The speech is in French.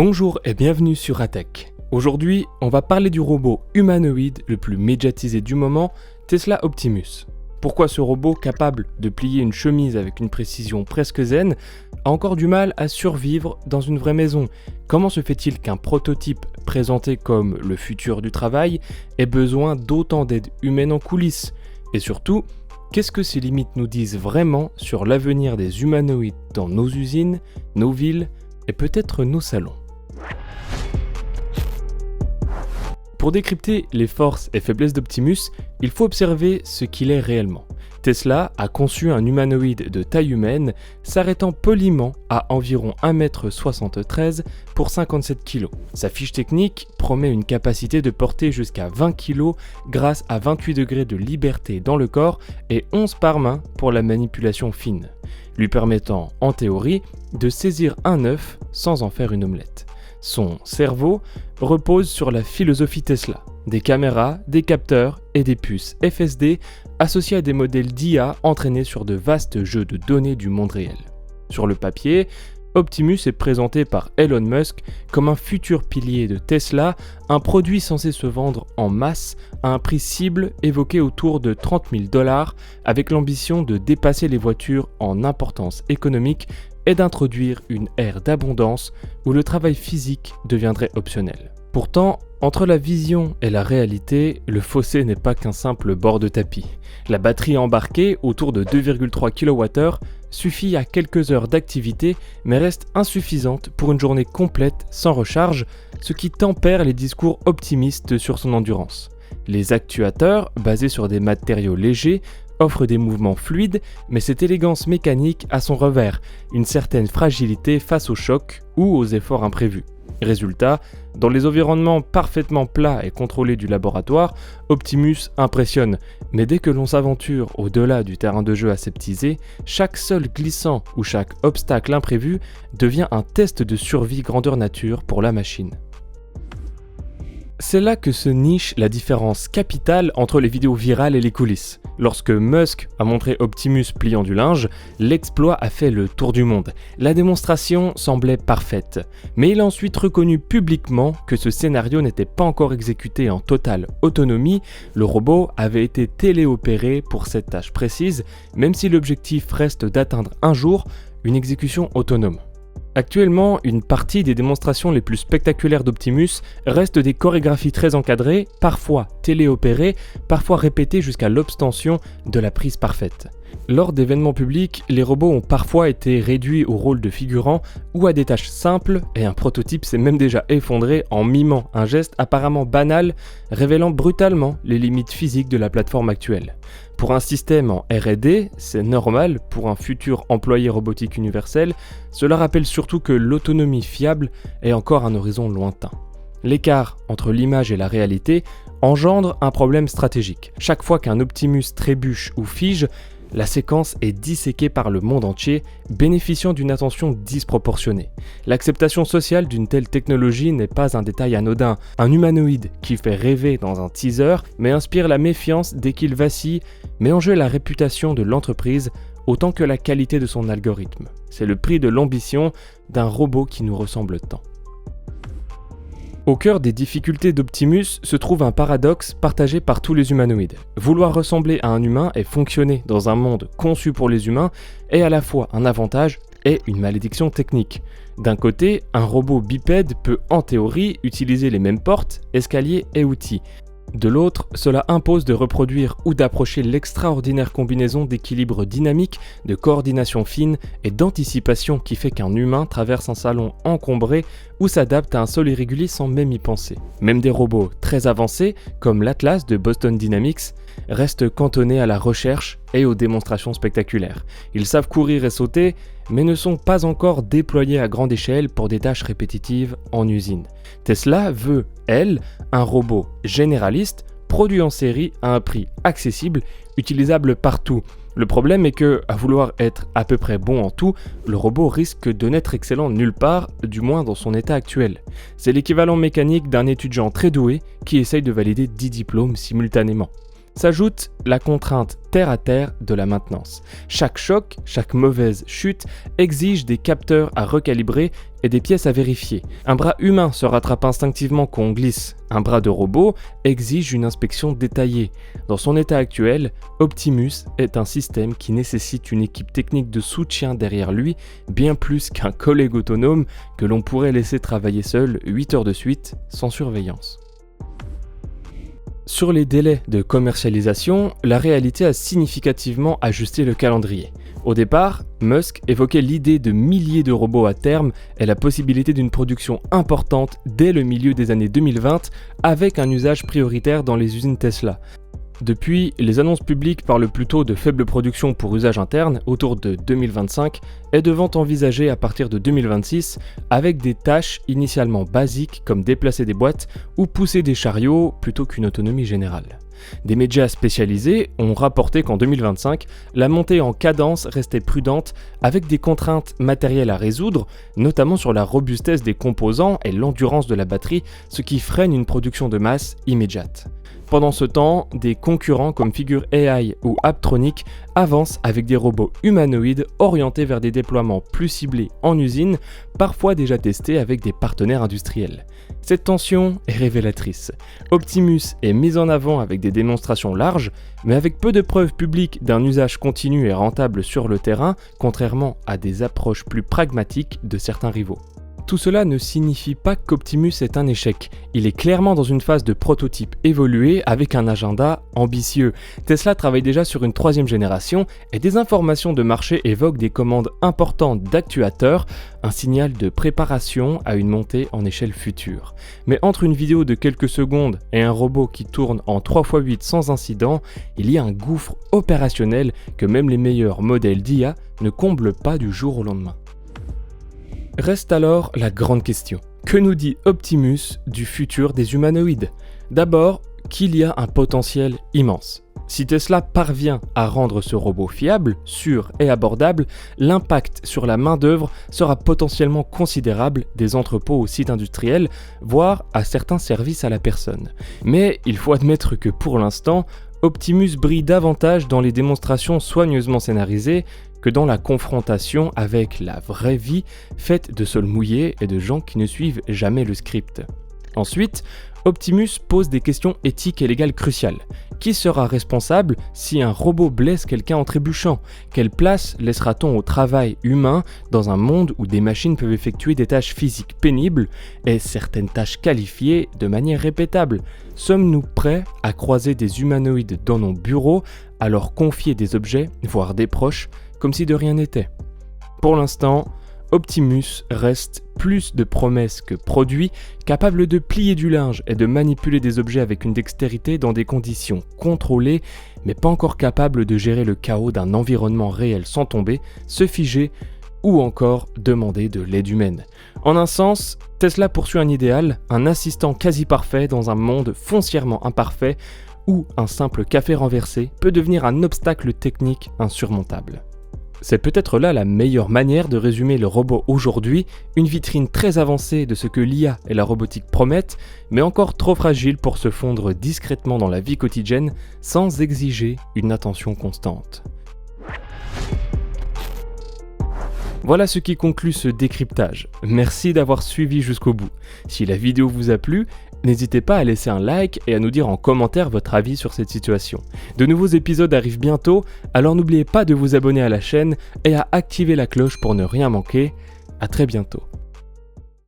Bonjour et bienvenue sur Atech. Aujourd'hui, on va parler du robot humanoïde le plus médiatisé du moment, Tesla Optimus. Pourquoi ce robot capable de plier une chemise avec une précision presque zen a encore du mal à survivre dans une vraie maison? Comment se fait-il qu'un prototype présenté comme le futur du travail ait besoin d'autant d'aide humaine en coulisses? Et surtout, qu'est-ce que ces limites nous disent vraiment sur l'avenir des humanoïdes dans nos usines, nos villes et peut-être nos salons? Pour décrypter les forces et faiblesses d'Optimus, il faut observer ce qu'il est réellement. Tesla a conçu un humanoïde de taille humaine, s'arrêtant poliment à environ 1,73 m pour 57 kg. Sa fiche technique promet une capacité de porter jusqu'à 20 kg grâce à 28 degrés de liberté dans le corps et 11 par main pour la manipulation fine, lui permettant, en théorie, de saisir un œuf sans en faire une omelette. Son cerveau repose sur la philosophie Tesla, des caméras, des capteurs et des puces FSD associés à des modèles d'IA entraînés sur de vastes jeux de données du monde réel. Sur le papier, Optimus est présenté par Elon Musk comme un futur pilier de Tesla, un produit censé se vendre en masse à un prix cible évoqué autour de 30 000 $, avec l'ambition de dépasser les voitures en importance économique et d'introduire une ère d'abondance où le travail physique deviendrait optionnel. Pourtant, entre la vision et la réalité, le fossé n'est pas qu'un simple bord de tapis. La batterie embarquée, autour de 2,3 kWh, suffit à quelques heures d'activité, mais reste insuffisante pour une journée complète sans recharge, ce qui tempère les discours optimistes sur son endurance. Les actuateurs, basés sur des matériaux légers, offre des mouvements fluides, mais cette élégance mécanique a son revers, une certaine fragilité face aux chocs ou aux efforts imprévus. Résultat, dans les environnements parfaitement plats et contrôlés du laboratoire, Optimus impressionne, mais dès que l'on s'aventure au-delà du terrain de jeu aseptisé, chaque sol glissant ou chaque obstacle imprévu devient un test de survie grandeur nature pour la machine. C'est là que se niche la différence capitale entre les vidéos virales et les coulisses. Lorsque Musk a montré Optimus pliant du linge, l'exploit a fait le tour du monde. La démonstration semblait parfaite, mais il a ensuite reconnu publiquement que ce scénario n'était pas encore exécuté en totale autonomie. Le robot avait été téléopéré pour cette tâche précise, même si l'objectif reste d'atteindre un jour une exécution autonome. Actuellement, une partie des démonstrations les plus spectaculaires d'Optimus restent des chorégraphies très encadrées, parfois téléopérées, parfois répétées jusqu'à l'obtention de la prise parfaite. Lors d'événements publics, les robots ont parfois été réduits au rôle de figurants ou à des tâches simples, et un prototype s'est même déjà effondré en mimant un geste apparemment banal, révélant brutalement les limites physiques de la plateforme actuelle. Pour un système en R&D, c'est normal pour un futur employé robotique universel, cela rappelle surtout que l'autonomie fiable est encore un horizon lointain. L'écart entre l'image et la réalité engendre un problème stratégique. Chaque fois qu'un Optimus trébuche ou fige, la séquence est disséquée par le monde entier, bénéficiant d'une attention disproportionnée. L'acceptation sociale d'une telle technologie n'est pas un détail anodin. Un humanoïde qui fait rêver dans un teaser, mais inspire la méfiance dès qu'il vacille, met en jeu la réputation de l'entreprise autant que la qualité de son algorithme. C'est le prix de l'ambition d'un robot qui nous ressemble tant. Au cœur des difficultés d'Optimus se trouve un paradoxe partagé par tous les humanoïdes. Vouloir ressembler à un humain et fonctionner dans un monde conçu pour les humains est à la fois un avantage et une malédiction technique. D'un côté, un robot bipède peut en théorie utiliser les mêmes portes, escaliers et outils. De l'autre, cela impose de reproduire ou d'approcher l'extraordinaire combinaison d'équilibre dynamique, de coordination fine et d'anticipation qui fait qu'un humain traverse un salon encombré ou s'adapte à un sol irrégulier sans même y penser. Même des robots très avancés, comme l'Atlas de Boston Dynamics, restent cantonnés à la recherche et aux démonstrations spectaculaires. Ils savent courir et sauter, mais ne sont pas encore déployés à grande échelle pour des tâches répétitives en usine. Tesla veut, elle, un robot généraliste, produit en série à un prix accessible, utilisable partout. Le problème est que, à vouloir être à peu près bon en tout, le robot risque de n'être excellent nulle part, du moins dans son état actuel. C'est l'équivalent mécanique d'un étudiant très doué qui essaye de valider 10 diplômes simultanément. S'ajoute la contrainte terre-à-terre de la maintenance. Chaque choc, chaque mauvaise chute exige des capteurs à recalibrer et des pièces à vérifier. Un bras humain se rattrape instinctivement quand on glisse. Un bras de robot exige une inspection détaillée. Dans son état actuel, Optimus est un système qui nécessite une équipe technique de soutien derrière lui, bien plus qu'un collègue autonome que l'on pourrait laisser travailler seul 8 heures de suite sans surveillance. Sur les délais de commercialisation, la réalité a significativement ajusté le calendrier. Au départ, Musk évoquait l'idée de milliers de robots à terme et la possibilité d'une production importante dès le milieu des années 2020 avec un usage prioritaire dans les usines Tesla. Depuis, les annonces publiques parlent plutôt de faible production pour usage interne autour de 2025 et de vente envisagée à partir de 2026 avec des tâches initialement basiques comme déplacer des boîtes ou pousser des chariots plutôt qu'une autonomie générale. Des médias spécialisés ont rapporté qu'en 2025, la montée en cadence restait prudente avec des contraintes matérielles à résoudre, notamment sur la robustesse des composants et l'endurance de la batterie, ce qui freine une production de masse immédiate. Pendant ce temps, des concurrents comme Figure AI ou Apptronik avancent avec des robots humanoïdes orientés vers des déploiements plus ciblés en usine, parfois déjà testés avec des partenaires industriels. Cette tension est révélatrice. Optimus est mis en avant avec des démonstrations larges, mais avec peu de preuves publiques d'un usage continu et rentable sur le terrain, contrairement à des approches plus pragmatiques de certains rivaux. Tout cela ne signifie pas qu'Optimus est un échec. Il est clairement dans une phase de prototype évolué avec un agenda ambitieux. Tesla travaille déjà sur une 3e génération et des informations de marché évoquent des commandes importantes d'actuateurs, un signal de préparation à une montée en échelle future. Mais entre une vidéo de quelques secondes et un robot qui tourne en 3x8 sans incident, il y a un gouffre opérationnel que même les meilleurs modèles d'IA ne comblent pas du jour au lendemain. Reste alors la grande question. Que nous dit Optimus du futur des humanoïdes ? D'abord, qu'il y a un potentiel immense. Si Tesla parvient à rendre ce robot fiable, sûr et abordable, l'impact sur la main-d'œuvre sera potentiellement considérable des entrepôts aux sites industriels, voire à certains services à la personne. Mais il faut admettre que pour l'instant, Optimus brille davantage dans les démonstrations soigneusement scénarisées que dans la confrontation avec la vraie vie faite de sols mouillés et de gens qui ne suivent jamais le script. Ensuite, Optimus pose des questions éthiques et légales cruciales. Qui sera responsable si un robot blesse quelqu'un en trébuchant ? Quelle place laissera-t-on au travail humain dans un monde où des machines peuvent effectuer des tâches physiques pénibles et certaines tâches qualifiées de manière répétable ? Sommes-nous prêts à croiser des humanoïdes dans nos bureaux, à leur confier des objets, voire des proches, comme si de rien n'était ? Pour l'instant, Optimus reste plus de promesses que produit, capable de plier du linge et de manipuler des objets avec une dextérité dans des conditions contrôlées, mais pas encore capable de gérer le chaos d'un environnement réel sans tomber, se figer ou encore demander de l'aide humaine. En un sens, Tesla poursuit un idéal, un assistant quasi parfait dans un monde foncièrement imparfait où un simple café renversé peut devenir un obstacle technique insurmontable. C'est peut-être là la meilleure manière de résumer le robot aujourd'hui, une vitrine très avancée de ce que l'IA et la robotique promettent, mais encore trop fragile pour se fondre discrètement dans la vie quotidienne sans exiger une attention constante. Voilà ce qui conclut ce décryptage. Merci d'avoir suivi jusqu'au bout. Si la vidéo vous a plu, n'hésitez pas à laisser un like et à nous dire en commentaire votre avis sur cette situation. De nouveaux épisodes arrivent bientôt, alors n'oubliez pas de vous abonner à la chaîne et à activer la cloche pour ne rien manquer. À très bientôt.